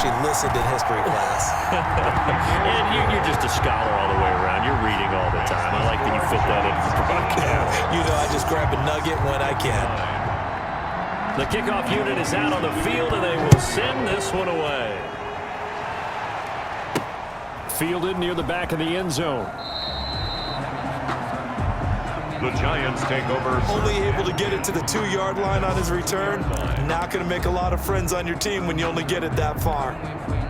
actually listened in history class. And you're just a scholar all the way around. You're reading all the time. I like that you fit that into the broadcast. You know, I just grab a nugget when I can. The kickoff unit is out on the field, and they will send this one away. Fielded near the back of the end zone. The Giants take over. Only able to get it to the 2-yard line on his return. Not going to make a lot of friends on your team when you only get it that far.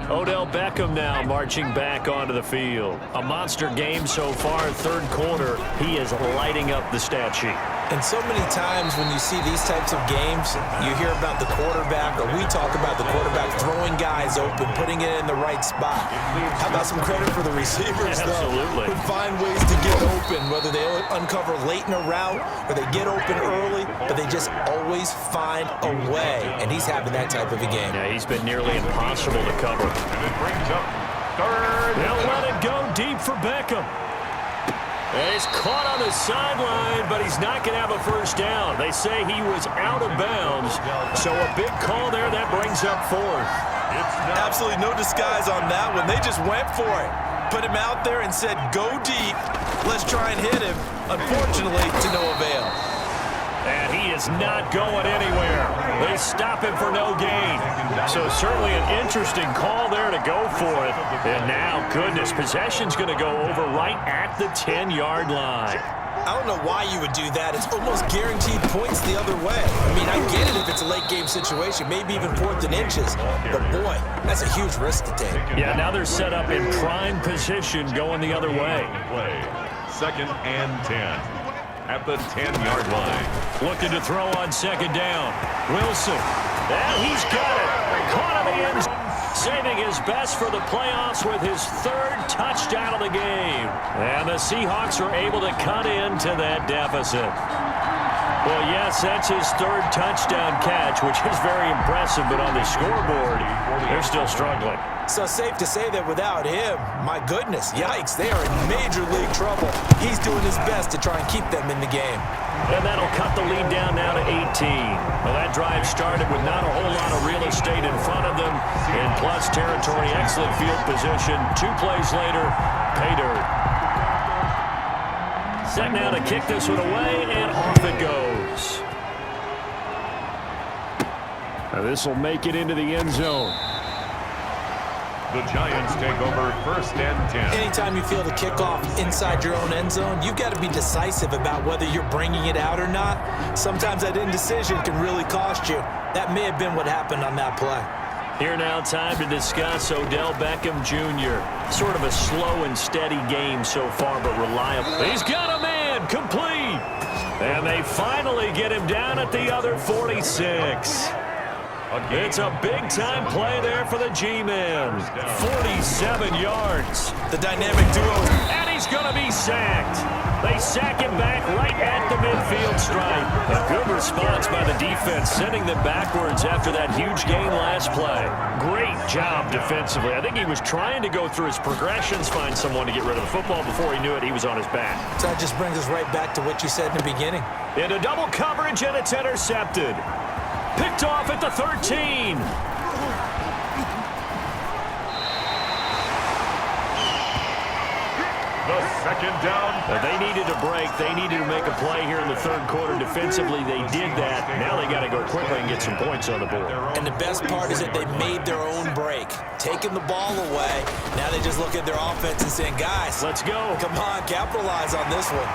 Odell Beckham now marching back onto the field. A monster game so far, third quarter. He is lighting up the stat sheet. And so many times when you see these types of games, you hear about the quarterback, or we talk about the quarterback throwing guys open, putting it in the right spot. How about some credit for the receivers, though? Absolutely. Who find ways to get open, whether they uncover late in a route or they get open early, but they just always find a way. And he's having that type of a game. Yeah, he's been nearly impossible to cover. And it brings up third. They'll let it go deep for Beckham. And he's caught on the sideline, but he's not going to have a first down. They say he was out of bounds, so a big call there. That brings up fourth. Absolutely no disguise on that one. They just went for it. Put him out there and said, go deep. Let's try and hit him. Unfortunately, to no avail. And he is not going anywhere. They stop him for no gain. So certainly an interesting call there to go for it. And now, goodness, possession's going to go over right at the 10-yard line. I don't know why you would do that. It's almost guaranteed points the other way. I mean, I get it if it's a late-game situation, maybe even 4th and inches. But, boy, that's a huge risk to take. Yeah, now they're set up in prime position going the other way. Second and 10. At the 10-yard line. Looking to throw on second down. Wilson. And he's got it. Caught him in. Saving his best for the playoffs with his 3rd touchdown of the game. And the Seahawks are able to cut into that deficit. Well, yes, that's his 3rd touchdown catch, which is very impressive, but on the scoreboard, they're still struggling. So safe to say that without him, my goodness, yikes, they are in major league trouble. He's doing his best to try and keep them in the game. And that'll cut the lead down now to 18. Well, that drive started with not a whole lot of real estate in front of them. In plus territory, excellent field position. 2 plays later, pay dirt. Set now to kick this one away, and off it goes. Now this will make it into the end zone. The Giants take over 1st and 10. Anytime you feel the kickoff inside your own end zone, you've got to be decisive about whether you're bringing it out or not. Sometimes that indecision can really cost you. That may have been what happened on that play. Here now, time to discuss Odell Beckham Jr. Sort of a slow and steady game so far, but reliable. He's got a man, complete. And they finally get him down at the other 46. It's a big-time play there for the G-Men. 47 yards. The dynamic duo. And he's going to be sacked. They sack him back right at the midfield stripe. A good response by the defense, sending them backwards after that huge gain last play. Great job defensively. I think he was trying to go through his progressions, find someone to get rid of the football. Before he knew it, he was on his back. So that just brings us right back to what you said in the beginning. Into double coverage, and it's intercepted. Picked off at the 13. The second down. They needed a break. They needed to make a play here in the third quarter. Defensively, they did that. Now they got to go quickly and get some points on the board. And the best part is that they made their own break. Taking the ball away. Now they just look at their offense and saying, guys, let's go. Come on, capitalize on this one.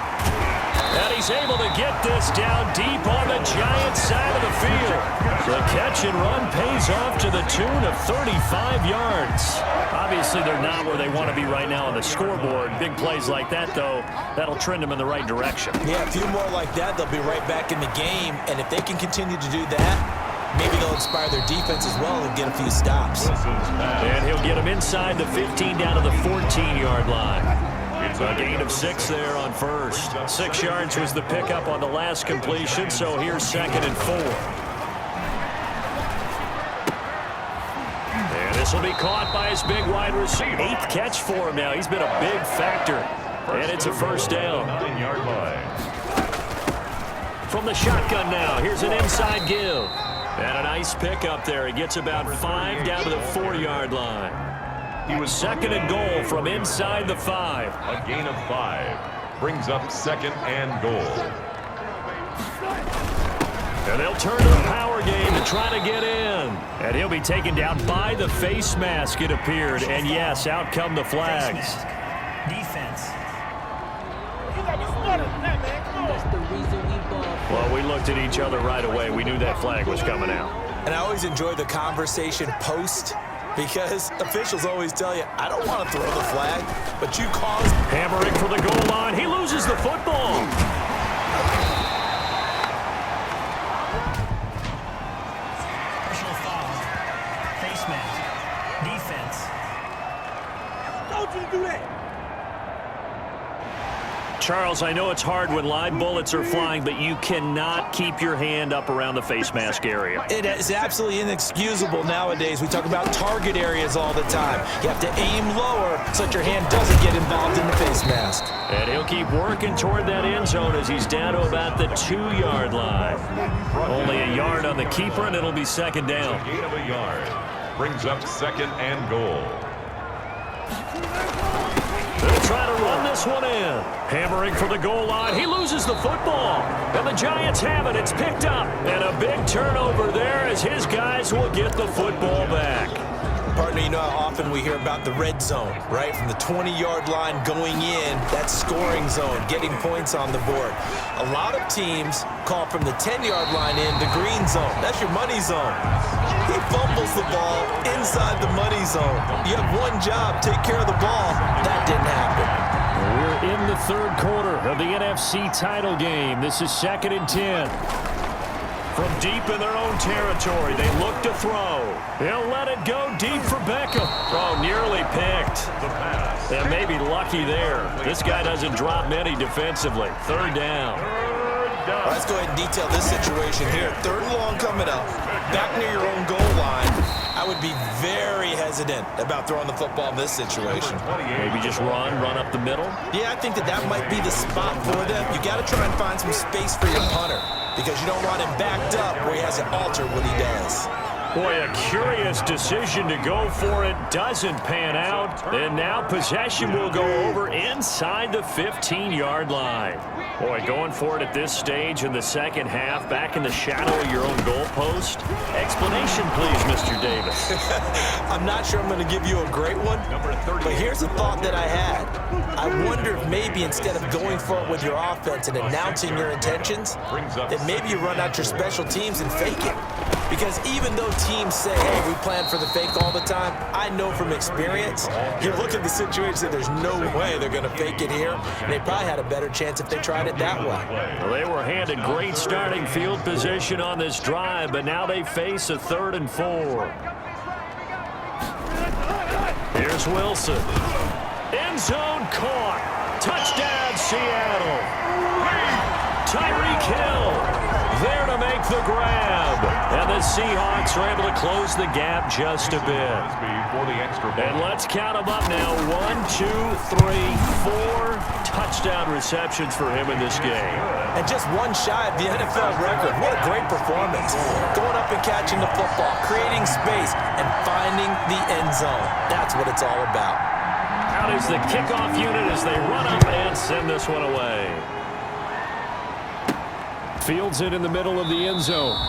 And he's able to get this down deep on the Giants side of the field. The catch and run pays off to the tune of 35 yards. Obviously, they're not where they want to be right now on the scoreboard. Big plays like that, though, that'll trend them in the right direction. Yeah, a few more like that, they'll be right back in the game. And if they can continue to do that, maybe they'll inspire their defense as well and get a few stops. And he'll get them inside the 15 down to the 14-yard line. A gain of 6 there on first. 6 yards was the pickup on the last completion, so here's 2nd and 4. And this will be caught by his big wide receiver. 8th catch for him now. He's been a big factor. And it's a first down. 9-yard line. From the shotgun now, here's an inside give. And a nice pick up there. He gets about 5 down to the 4-yard line. He was second and goal from inside the 5. A gain of 5. Brings up second and goal. And they'll turn to the power game to try to get in. And he'll be taken down by the face mask, it appeared. And yes, out come the flags. Defense. Well, we looked at each other right away. We knew that flag was coming out. And I always enjoy the conversation post, because officials always tell you, I don't want to throw the flag, but you caused. Hammering for the goal line. He loses the football. Personal foul. Face mask. Defense. Don't you do that. Charles, I know it's hard when live bullets are flying, but you cannot keep your hand up around the face mask area. It is absolutely inexcusable nowadays. We talk about target areas all the time. You have to aim lower so that your hand doesn't get involved in the face mask. And he'll keep working toward that end zone as he's down to about the 2-yard line. Only a yard on the keeper, and it'll be second down. A gain of a yard. Brings up second and goal. They'll try to run this one in. Hammering for the goal line. He loses the football. And the Giants have it. It's picked up. And a big turnover there as his guys will get the football back. Partner, you know how often we hear about the red zone, right? From the 20-yard line going in, that scoring zone, getting points on the board. A lot of teams call from the 10-yard line in the green zone. That's your money zone. He fumbles the ball inside the money zone. You have one job, take care of the ball. That didn't happen. We're in the third quarter of the NFC title game. This is 2nd and 10. From deep in their own territory, they look to throw. He'll let it go deep for Beckham. Oh, nearly picked. And maybe lucky there. This guy doesn't drop many defensively. Third down. Well, let's go ahead and detail this situation here. 3rd and long coming up. Back near your own goal line. I would be very hesitant about throwing the football in this situation. Maybe just run up the middle. Yeah, I think that might be the spot for them. You got to try and find some space for your punter, because you don't want him backed up where he has to alter what he does. Boy, a curious decision to go for it. Doesn't pan out. And now possession will go over inside the 15-yard line. Boy, going for it at this stage in the second half, back in the shadow of your own goalpost. Explanation, please, Mr. Davis. I'm not sure I'm going to give you a great one, but here's a thought that I had. I wonder if maybe instead of going for it with your offense and announcing your intentions, that maybe you run out your special teams and fake it. Because even though teams say, hey, we plan for the fake all the time, I know from experience, you look at the situation, there's no way they're going to fake it here. And they probably had a better chance if they tried it that way. Well, they were handed great starting field position on this drive, but now they face a 3rd and 4. Here's Wilson. End zone caught. Touchdown, Seattle. Tyreek Hill there to make the grab. And the Seahawks are able to close the gap just a bit. And let's count them up now. 1, 2, 3, 4 touchdown receptions for him in this game. And just one shy of the NFL record. What a great performance. Going up and catching the football, creating space, and finding the end zone. That's what it's all about. Out is the kickoff unit as they run up and send this one away. Fields it in the middle of the end zone.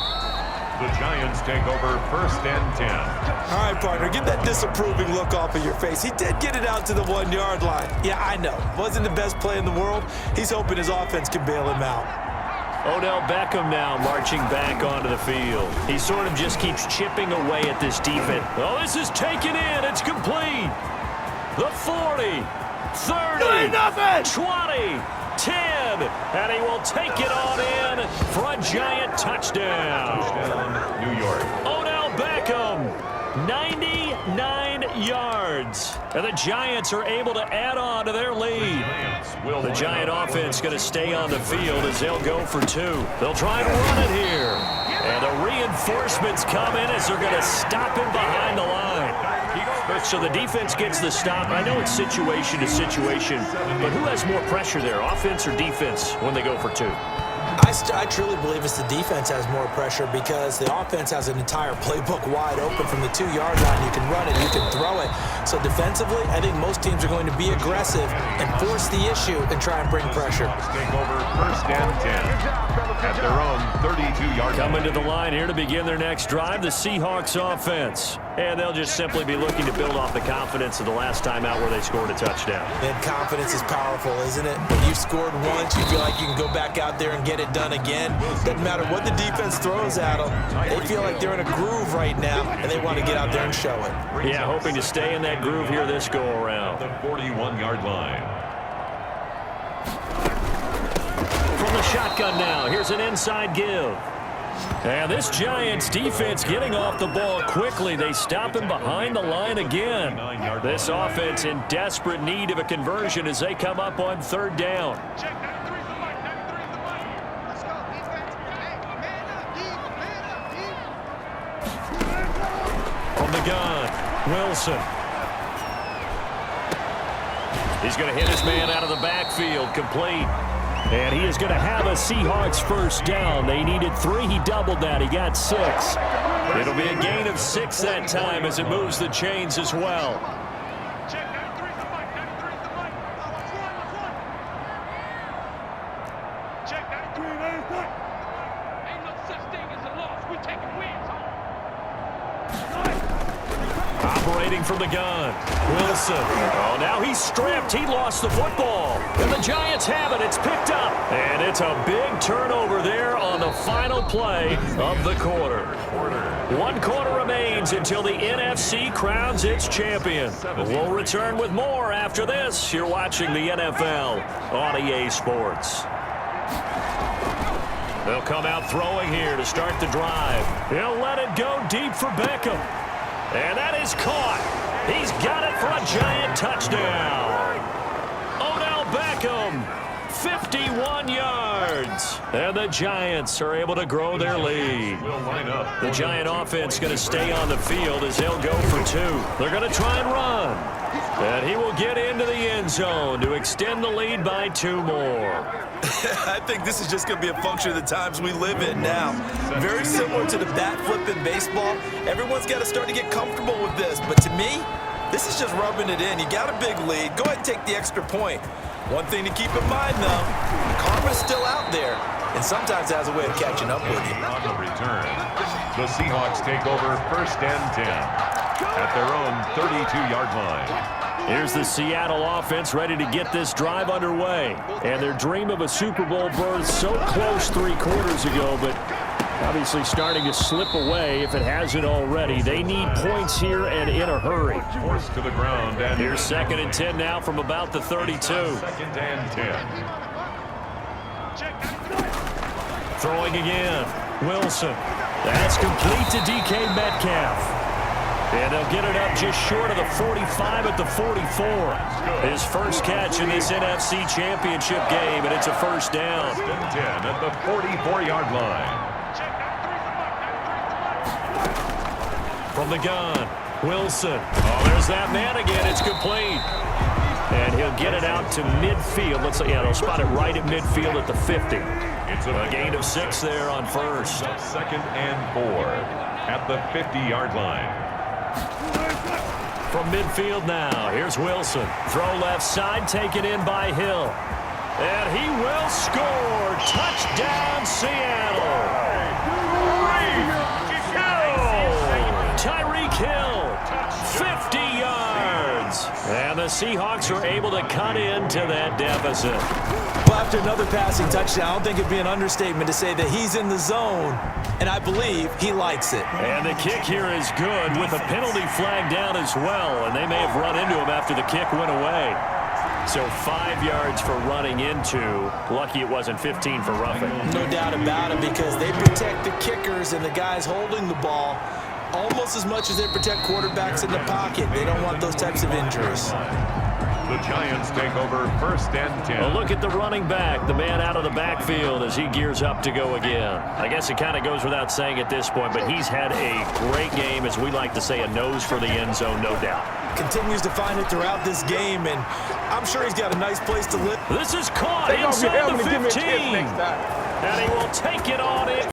The Giants take over 1st and 10. All right, partner, get that disapproving look off of your face. He did get it out to the 1-yard line. Yeah, I know. Wasn't the best play in the world. He's hoping his offense can bail him out. Odell Beckham now marching back onto the field. He sort of just keeps chipping away at this defense. Oh, this is taken in. It's complete. The 40, 30, 20, 10, and he will take it on in for a Giant touchdown. New York. Odell Beckham, 99 yards. And the Giants are able to add on to their lead. The Giant offense going to stay on the field as they'll go for 2. They'll try and run it here. And the reinforcements come in as they're going to stop him behind the line. So the defense gets the stop. I know it's situation to situation, but who has more pressure there, offense or defense, when they go for 2? I truly believe it's the defense has more pressure because the offense has an entire playbook wide open from the 2-yard line. You can run it, you can throw it. So defensively, I think most teams are going to be aggressive and force the issue and try and bring pressure. Take over first and 10 at their own 32-yard line. Coming to the line here to begin their next drive, the Seahawks offense. And they'll just simply be looking to build off the confidence of the last time out where they scored a touchdown. And confidence is powerful, isn't it? When you scored once, you feel like you can go back out there and get it done again. Doesn't matter what the defense throws at them. They feel like they're in a groove right now, and they want to get out there and show it. Yeah, hoping to stay in that groove here this go-around. The 41-yard line. From the shotgun now, here's an inside give. And this Giants defense getting off the ball quickly. They stop him behind the line again. This offense in desperate need of a conversion as they come up on third down. From the gun, Wilson. He's going to hit his man out of the backfield, complete. And he is going to have a Seahawks first down. They needed 3. He doubled that. He got 6. It'll be a gain of 6 that time as it moves the chains as well. Operating from the gun, Wilson. Oh, now he's stripped. He lost the football. And the Giants have it. It's picked up. And it's a big turnover there on the final play of the quarter. 1 quarter remains until the NFC crowns its champion. We'll return with more after this. You're watching the NFL on EA Sports. They'll come out throwing here to start the drive. He'll let it go deep for Beckham. And that is caught. He's got it for a Giant touchdown. Odell Beckham, 51 yards. And the Giants are able to grow their lead. The Giant offense going to stay on the field as they'll go for 2. They're going to try and run. And he will get into the end zone to extend the lead by 2 more. I think this is just going to be a function of the times we live in now. Very similar to the bat flip in baseball. Everyone's got to start to get comfortable with this. But to me, this is just rubbing it in. You got a big lead. Go ahead and take the extra point. One thing to keep in mind, though, karma's still out there. And sometimes it has a way of catching up with you. On the return, the Seahawks take over first and 10 at their own 32-yard line. Here's the Seattle offense ready to get this drive underway. And their dream of a Super Bowl berth so close 3 quarters ago, but obviously starting to slip away if it hasn't already. They need points here and in a hurry. Forced to the ground. And here's 2nd and 10 now from about the 32. 2nd and 10. Throwing again. Wilson. That's complete to DK Metcalf. And they'll get it up just short of the 45 at the 44. His first catch in this NFC Championship game, and it's a first down. 1st and 10 at the 44-yard line. From the gun, Wilson. Oh, there's that man again. It's complete. And he'll get it out to midfield. Let's say, yeah, they'll spot it right at midfield at the 50. It's a gain of 6 there on first. 2nd and 4 at the 50-yard line. From midfield now, here's Wilson. Throw left side, taken in by Hill. And he will score. Touchdown, Seattle. Tyreek Hill, 50 yards. And the Seahawks are able to cut into that deficit. Well, after another passing touchdown, I don't think it'd be an understatement to say that he's in the zone, and I believe he likes it. And the kick here is good with a penalty flag down as well, and they may have run into him after the kick went away. So 5 yards for running into. Lucky it wasn't 15 for roughing. No doubt about it, because they protect the kickers and the guys holding the ball almost as much as they protect quarterbacks in the pocket. They don't want those types of injuries. The Giants take over 1st and 10. Well, look at the running back, the man out of the backfield as he gears up to go again. I guess it kind of goes without saying at this point, but he's had a great game, as we like to say, a nose for the end zone, no doubt. Continues to find it throughout this game, and I'm sure he's got a nice place to live. This is caught inside the 15. And he will take it on in.